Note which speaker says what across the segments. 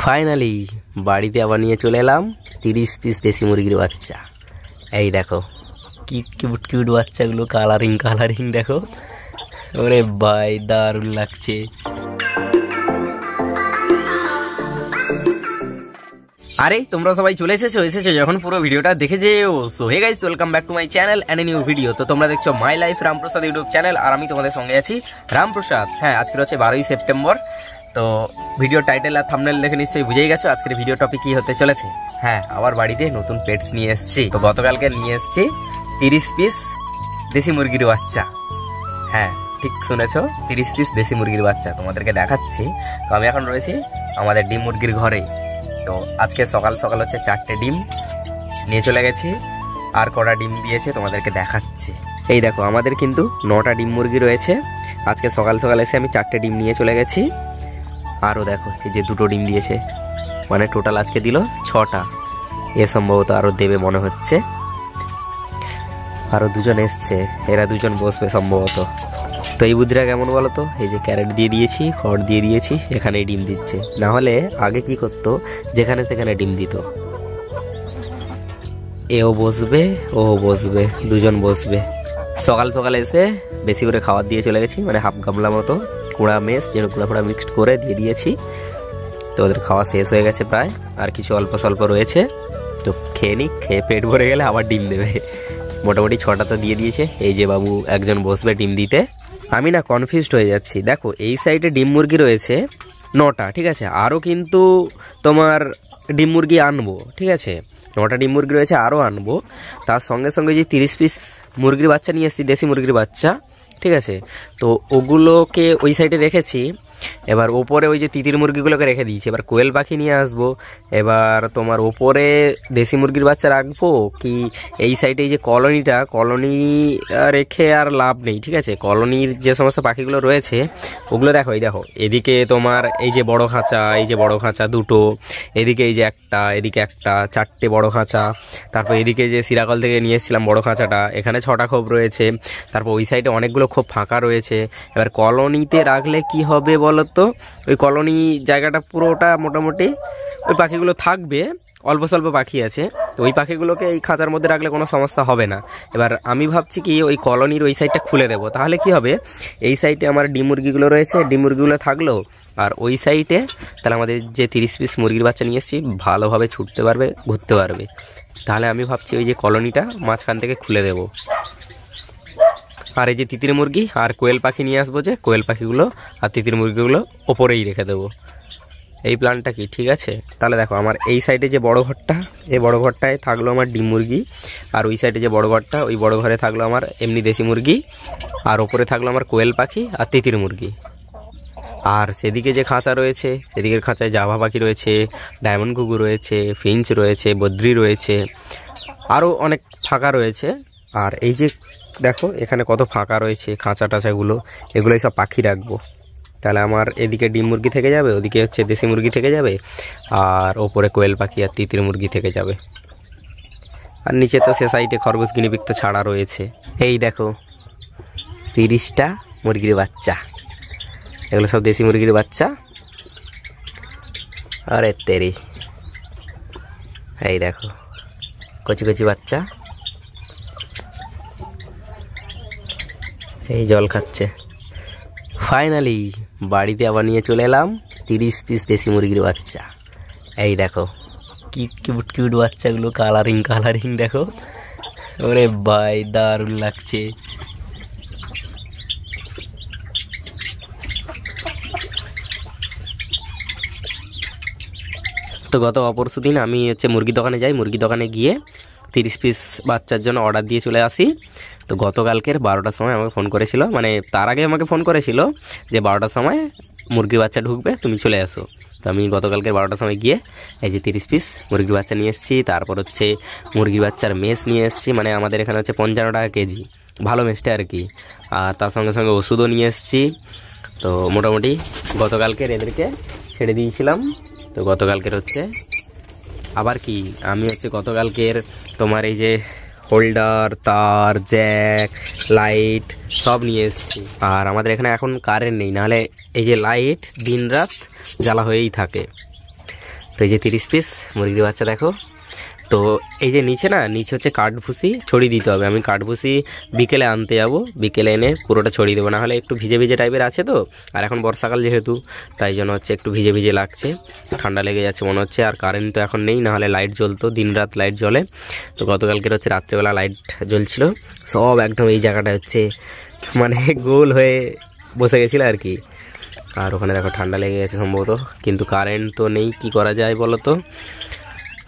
Speaker 1: Finally বাড়িতে আবার নিয়ে চলে এলাম 30 পিস দেশি মুরগির বাচ্চা। এই দেখো কি কিউট কিউট বাচ্চাগুলো, কালারিং কালারিং দেখো, ওরে ভাই দারুণ লাগছে। আরে তোমরা সবাই চলে এসেছো যখন পুরো ভিডিওটা দেখে যেও। So hey guys, welcome back to my channel and a new video. তো তোমরা দেখছো my life Ramprasad YouTube channel, আর আমি তোমাদের সঙ্গে আছি রামপ্রসাদ। হ্যাঁ, আজকে হচ্ছে 12ই সেপ্টেম্বর। তো ভিডিও টাইটেল আর থাম্বনেল দেখে নিশ্চয়ই বুঝেই গেছো আজকের ভিডিও টপিক কি হতে চলেছে। হ্যাঁ, আবার বাড়িতে নতুন পেটস নিয়ে এসেছি। তো গতকালকে নিয়ে এসেছি 30 পিস দেশি মুরগির বাচ্চা। হ্যাঁ ঠিক শুনেছো, 30 পিস দেশি মুরগির বাচ্চা তোমাদেরকে দেখাচ্ছি। তো আমি এখন রয়েছি আমাদের ডিম মুরগির ঘরে। তো আজকে সকাল সকাল হচ্ছে 4টে ডিম নিয়ে চলে গেছি, আর কটা ডিম দিয়েছে তোমাদেরকে দেখাচ্ছি। এই দেখো আমাদের কিন্তু 9টা ডিম মুরগি রয়েছে। আজকে সকাল সকাল এসে আমি 4টে ডিম নিয়ে চলে গেছি। আরও দেখো এই যে 2টো ডিম দিয়েছে, মানে টোটাল আজকে দিল 6টা। এ সম্ভবত আরও দেবে মনে হচ্ছে, আরও 2জন এসছে, এরা 2জন বসবে সম্ভবত। তো এই বুদ্ধিটা কেমন বলো তো, এই যে ক্যারেট দিয়ে দিয়েছি, খড় দিয়ে দিয়েছি, এখানেই ডিম দিচ্ছে। না হলে আগে কি করতো, যেখানে সেখানে ডিম দিত। এও বসবে, ও বসবে, 2জন বসবে। সকাল সকাল এসে বেশি করে খাবার দিয়ে চলে গেছি, মানে হাফ গামলা মতো কুড়া মেস যেন কুড়া মিক্সড করে দিয়ে দিয়েছি। তো ওদের খাওয়া শেষ হয়ে গেছে প্রায়, আর কিছু অল্প স্বল্প রয়েছে। তো খেয়ে নিক, খেয়ে পেট ভরে গেলে আবার ডিম দেবে। মোটামুটি 6টা তো দিয়ে দিয়েছে। এই যে বাবু একজন বসবে ডিম দিতে। আমি না কনফিউজড হয়ে যাচ্ছি। দেখো এই সাইডে ডিম মুরগি রয়েছে 9টা, ঠিক আছে, আরও কিন্তু তোমার ডিম মুরগি আনবো, ঠিক আছে, 9টা ডিম মুরগি রয়েছে, আরও আনবো। তার সঙ্গে সঙ্গে যে 30 পিস মুরগির বাচ্চা নিয়ে এসেছি, দেশি মুরগির বাচ্চা, ঠিক আছে। তো ওগুলোকে ওই সাইডে রেখেছি। এবার ওপরে ওই যে তিতির মুরগিগুলোকে রেখে দিয়েছি। এবার কোয়েল পাখি নিয়ে আসবো। এবার তোমার ওপরে দেশি মুরগির বাচ্চা রাখবো কি এই সাইডে এই যে কলোনি রেখে আর লাভ নেই, ঠিক আছে। কলোনির যে সমস্ত পাখিগুলো রয়েছে ওগুলো দেখো, এই দেখো এদিকে তোমার এই যে বড় খাঁচা, এই যে বড় খাঁচা 2টো, এদিকে এই যে একটা, এদিকে একটা, 4টে বড় খাঁচা। তারপর এদিকে যে সিরাকল থেকে নিয়ে এসেছিলাম বড় খাঁচাটা, এখানে 6টা খোপ রয়েছে। তারপর ওই সাইডে অনেকগুলো খোপ ফাঁকা রয়েছে। এবার কলোনিতে রাখলে কি হবে বলতো, ওই কলোনি জায়গাটা পুরোটা মোটামুটি ওই পাখিগুলো থাকবে, অল্প স্বল্প পাখি আছে। তো ওই পাখিগুলোকে এই খাঁচার মধ্যে রাখলে কোনো সমস্যা হবে না। এবার আমি ভাবছি কি ওই কলোনির ওই সাইডটা খুলে দেবো, তাহলে কি হবে, এই সাইডে আমার ডিম মুরগিগুলো রয়েছে, ডিম মুরগিগুলো থাকলো, আর ওই সাইডে তাহলে আমাদের যে 30 পিস মুরগির বাচ্চা নিয়ে এসেছি ভালোভাবে ছুটতে পারবে, ঘুরতে পারবে। তাহলে আমি ভাবছি ওই যে কলোনিটা মাঝখান থেকে খুলে দেবো, আর এই যে তিতির মুরগি আর কোয়েল পাখি নিয়ে আসবো, যে কোয়েল পাখিগুলো আর তিতির মুরগিগুলো ওপরেই রেখে দেবো। এই প্ল্যানটা কি ঠিক আছে? তাহলে দেখো আমার এই সাইডে যে বড় ঘরটা, এই বড় ঘরটায় থাকলো আমার ডিম মুরগি, আর ওই সাইডে যে বড় ঘরটা, ওই বড় ঘরে থাকলো আমার এমনি দেশি মুরগি, আর ওপরে থাকলো আমার কোয়েল পাখি আর তিতির মুরগি। আর সেদিকে যে খাঁচা রয়েছে, সেদিকের খাঁচায় জাভা পাখি রয়েছে, ডায়মন্ড ঘুঘু রয়েছে, ফিঞ্চ রয়েছে, বদ্রি রয়েছে, আরও অনেক ফাঁকা রয়েছে। আর এই যে দেখো এখানে কত ফাঁকা রয়েছে খাঁচা টাচাগুলো, এগুলোই সব পাখি রাখবো। তাহলে আমার এদিকে ডিম মুরগি থেকে যাবে, ওদিকে হচ্ছে দেশি মুরগি থেকে যাবে, আর ওপরে কোয়েল পাখি আর তিতির মুরগি থেকে যাবে। আর নিচে তো সে সাইডে খরগোশ গিনিপিগ তো ছাড়া রয়েছে। এই দেখো 30টা মুরগির বাচ্চা, এগুলো সব দেশি মুরগির বাচ্চা। আরে তেরি, এই দেখো কচি কচি বাচ্চা, এই জল খাচ্ছে। ফাইনালি বাড়িতে আবার নিয়ে চলে এলাম 30 পিস দেশি মুরগির বাচ্চা। এই দেখো কি কিউট কিউট বাচ্চাগুলো, কালারিং কালারিং দেখো, ওরে ভাই দারুণ লাগছে। তো গত অপরশু দিন আমি হচ্ছে মুরগি দোকানে যাই, মুরগি দোকানে গিয়ে 30 পিস বাচ্চার জন্য অর্ডার দিয়ে চলে আসি। তো গতকালকের 12টার সময় আমাকে ফোন করেছিল, মানে তার আগে আমাকে ফোন করেছিল যে 12টার সময় মুরগির বাচ্চা ঢুকবে, তুমি চলে আসো। তো আমি গতকালকে 12টার সময় গিয়ে এই যে 30 পিস মুরগির বাচ্চা নিয়ে এসেছি। তারপর হচ্ছে মুরগির বাচ্চার মেস নিয়ে এসেছি, মানে আমাদের এখানে হচ্ছে 55 টাকা কেজি, ভালো মেসটা আর কি। আর তার সঙ্গে সঙ্গে ওষুধও নিয়ে এসেছি। তো মোটামুটি গতকালকের এদেরকে ছেড়ে দিয়েছিলাম। তো গতকালকের হচ্ছে আবার কি আমি হচ্ছে গতকালকের তোমার এই যে হোল্ডার, তার, জ্যাক, লাইট সব নিয়ে এসেছি। আর আমাদের এখানে এখন কারেন্ট নেই, নাহলে এই যে লাইট দিন রাত জ্বালা হয়েই থাকে। তো এই যে 30 পিস মুরগির বাচ্চা দেখো। তো এই যে নিচে হচ্ছে কাঠভুসি ছড়িয়ে দিতে হবে। আমি কাঠভুসি বিকেলে আনতে যাব, বিকেলে এনে পুরোটা ছড়িয়ে দেবো, নাহলে একটু ভিজে ভিজে টাইপের আছে তো। আর এখন বর্ষাকাল যেহেতু, তাই জন্য হচ্ছে একটু ভিজে ভিজে লাগছে, ঠান্ডা লেগে যাচ্ছে মনে হচ্ছে। আর কারেন্ট তো এখন নেই, নাহলে লাইট জ্বলতো, দিন রাত লাইট জ্বলে। তো গতকালকের হচ্ছে রাত্রেবেলা লাইট জ্বলছিল সব, একদম এই জায়গাটা হচ্ছে মানে গোল হয়ে বসে গেছিলো আর কি। আর ওখানে দেখো ঠান্ডা লেগে গেছে সম্ভবত, কিন্তু কারেন্ট তো নেই, কি করা যায় বলো তো।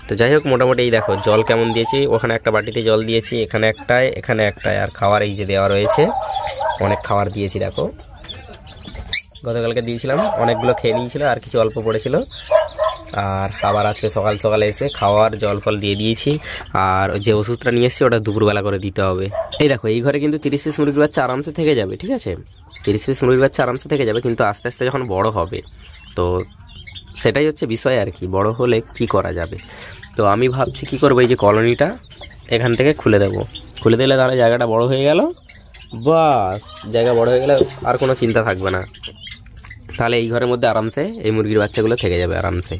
Speaker 1: তো যাই হোক, মোটামুটি এই দেখো জল কেমন দিয়েছি, ওখানে একটা বাটিতে জল দিয়েছি, এখানে একটায়, আর খাবার এই যে দেওয়া রয়েছে, অনেক খাবার দিয়েছি দেখো। গতকালকে দিয়েছিলাম, অনেকগুলো খেয়ে নিয়েছিল, আর কিছু অল্প পড়েছিল। আর আবার আজকে সকাল সকালে এসে খাওয়ার জল ফল দিয়ে দিয়েছি। আর যে ওষুধটা নিয়ে এসেছি ওটা দুপুরবেলা করে দিতে হবে। এই দেখো এই ঘরে কিন্তু 30 পিস মুরগির বাচ্চা আরামসে থেকে যাবে, ঠিক আছে? 30 পিস মুরগির বাচ্চা আরামসে থেকে যাবে, কিন্তু আস্তে আস্তে যখন বড় হবে, তো সেটাই হচ্ছে বিষয় আর কি, বড় হলে কি করা যাবে। তো আমি ভাবছি কি করবো, এই যে কলোনিটা এখান থেকে খুলে দেবো, খুলে দিলে তাহলে জায়গাটা বড় হয়ে গেল, বাস জায়গা বড় হয়ে গেলে আর কোনো চিন্তা থাকবে না। তাহলে এই ঘরের মধ্যে আরামসে এই মুরগির বাচ্চাগুলো থেকে যাবে আরামসে।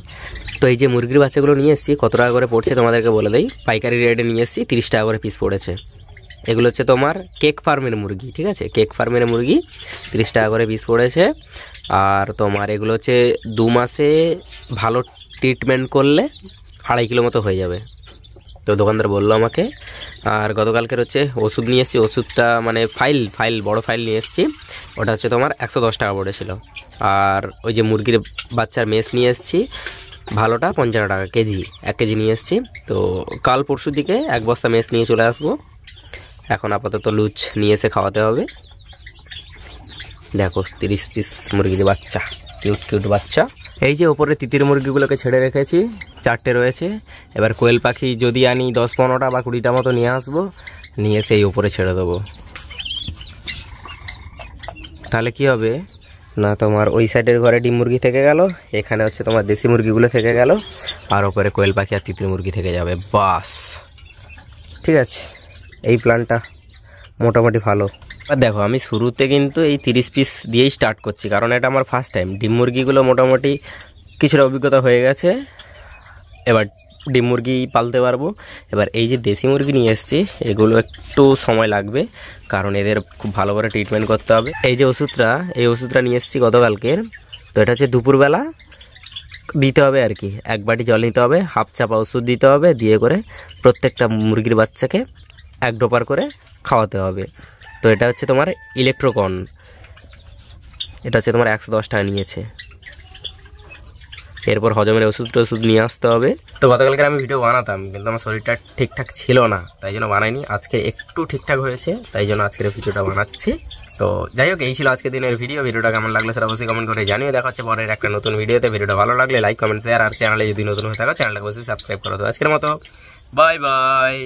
Speaker 1: তো এই যে মুরগির বাচ্চাগুলো নিয়ে এসেছি, কত টাকা করে পড়ছে তোমাদেরকে বলে দেই। পাইকারি রেটে নিয়ে এসেছি, 30 টাকা করে পিস পড়েছে। এগুলো হচ্ছে তোমার কেক ফার্মের মুরগি, ঠিক আছে? কেক ফার্মের মুরগি 30 টাকা করে পিস পড়েছে। আর তোমার এগুলো হচ্ছে 2 মাসে ভালো ট্রিটমেন্ট করলে 2.5 কিলো মতো হয়ে যাবে, তো দোকানদার বললো আমাকে। আর গতকালকের হচ্ছে ওষুধ নিয়ে এসেছি, ওষুধটা মানে ফাইল বড় ফাইল নিয়ে এসেছি, ওটা হচ্ছে তোমার 110 টাকা পড়েছিল। আর ওই যে মুরগির বাচ্চার মেস নিয়ে এসেছি ভালোটা 55 টাকা কেজি, 1 কেজি নিয়ে এসেছি। তো কাল পরশুর দিকে 1 বস্তা মেস নিয়ে চলে আসবো। এখন আপাতত লুচ নিয়ে এসে খাওয়াতে হবে। দেখো 30 পিস মুরগির বাচ্চা, কিউট বাচ্চা। এই যে ওপরে তিতির মুরগিগুলোকে ছেড়ে রেখেছি, 4টে রয়েছে। এবার কোয়েল পাখি যদি আনি 10-15টা বা 20টা মতো নিয়ে আসবো, নিয়ে এসে এই ওপরে ছেড়ে দেবো। তাহলে কি হবে না, তোমার ওই সাইডের ঘরে ডিম মুরগি থেকে গেল, এখানে হচ্ছে তোমার দেশি মুরগিগুলো থেকে গেল, আর ওপরে কোয়েল পাখি আর তিতির মুরগি থেকে যাবে, বাস। ঠিক আছে, এই প্ল্যানটা মোটামুটি ভালো। আর দেখো আমি শুরুতে কিন্তু এই 30 পিস দিয়েই স্টার্ট করছি, কারণ এটা আমার ফার্স্ট টাইম। ডিম মুরগিগুলো মোটামুটি কিছুটা অভিজ্ঞতা হয়ে গেছে, এবার ডিম মুরগি পালতে পারবো। এবার এই যে দেশি মুরগি নিয়ে এসেছি, এগুলো একটু সময় লাগবে, কারণ এদের খুব ভালো করে ট্রিটমেন্ট করতে হবে। এই যে এই ওষুধটা নিয়ে এসেছি গতকালকের, তো এটা হচ্ছে দুপুরবেলা দিতে হবে আর কি। 1 বাটি জল নিতে হবে, হাফ চাপা ওষুধ দিতে হবে, দিয়ে করে প্রত্যেকটা মুরগির বাচ্চাকে 1 ড্রপার করে খাওয়াতে হবে। তো এটা হচ্ছে তোমার ইলেকট্রোকন, এটা হচ্ছে তোমার 110 টাকা নিয়েছে। এরপর হজমের ওষুধ নিয়ে আসতে হবে। তো গতকালকে আমি ভিডিও বানাতাম, কিন্তু আমার শরীরটা ঠিকঠাক ছিল না, তাই জন্য বানাইনি। আজকে একটু ঠিকঠাক হয়েছে, তাই জন্য আজকের ভিডিওটা বানাচ্ছি। তো যাই হোক, এই ছিল আজকের দিনের ভিডিওটা কেমন লাগলো সেটা অবশ্যই কমেন্ট করে জানিয়ে। দেখা হচ্ছে পরের একটা নতুন ভিডিওতে। ভিডিওটা ভালো লাগলে লাইক, কমেন্ট, শেয়ার, আর চ্যানেলে যদি নতুন হয়ে থাকো চ্যানেলটাকে অবশ্যই সাবস্ক্রাইব করো। তো আজকের মতো বাই বাই।